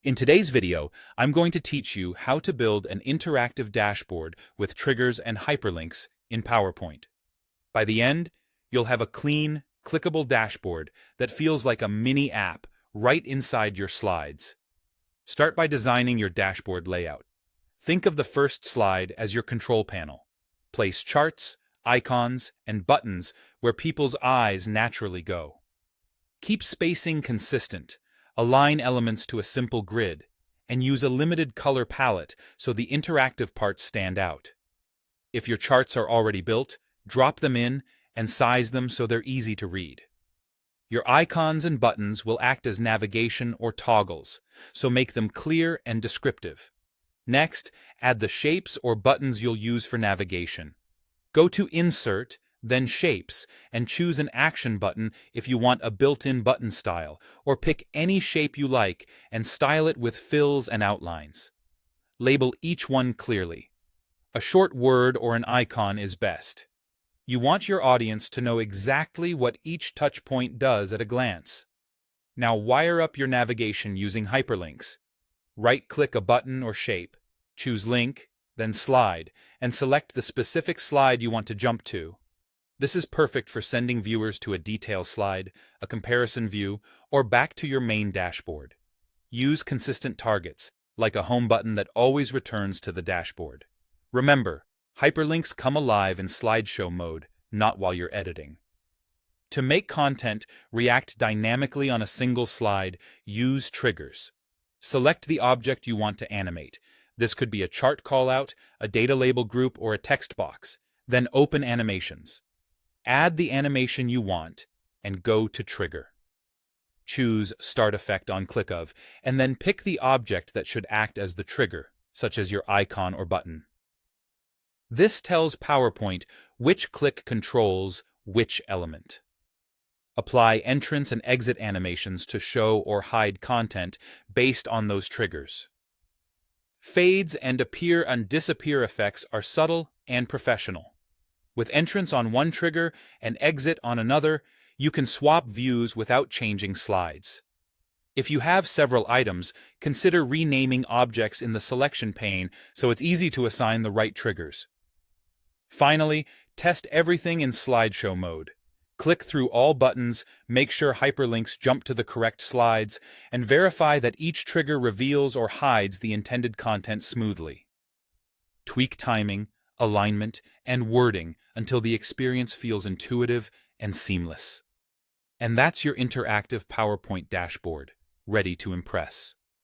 In today's video, I'm going to teach you how to build an interactive dashboard with triggers and hyperlinks in PowerPoint. By the end, you'll have a clean, clickable dashboard that feels like a mini app right inside your slides. Start by designing your dashboard layout. Think of the first slide as your control panel. Place charts, icons, and buttons where people's eyes naturally go. Keep spacing consistent. Align elements to a simple grid, and use a limited color palette so the interactive parts stand out. If your charts are already built, drop them in and size them so they're easy to read. Your icons and buttons will act as navigation or toggles, so make them clear and descriptive. Next, add the shapes or buttons you'll use for navigation. Go to Insert, then Shapes, and choose an action button if you want a built-in button style, or pick any shape you like and style it with fills and outlines. Label each one clearly. A short word or an icon is best. You want your audience to know exactly what each touch point does at a glance. Now wire up your navigation using hyperlinks. Right-click a button or shape, choose Link, then Slide, and select the specific slide you want to jump to. This is perfect for sending viewers to a detail slide, a comparison view, or back to your main dashboard. Use consistent targets, like a home button that always returns to the dashboard. Remember, hyperlinks come alive in slideshow mode, not while you're editing. To make content react dynamically on a single slide, use triggers. Select the object you want to animate. This could be a chart callout, a data label group, or a text box. Then open Animations. Add the animation you want, and go to Trigger. Choose Start Effect on click of, and then pick the object that should act as the trigger, such as your icon or button. This tells PowerPoint which click controls which element. Apply entrance and exit animations to show or hide content based on those triggers. Fades and appear and disappear effects are subtle and professional. With entrance on one trigger and exit on another, you can swap views without changing slides. If you have several items, consider renaming objects in the selection pane so it's easy to assign the right triggers. Finally, test everything in slideshow mode. Click through all buttons, make sure hyperlinks jump to the correct slides, and verify that each trigger reveals or hides the intended content smoothly. Tweak timing, alignment, and wording until the experience feels intuitive and seamless. And that's your interactive PowerPoint dashboard, ready to impress.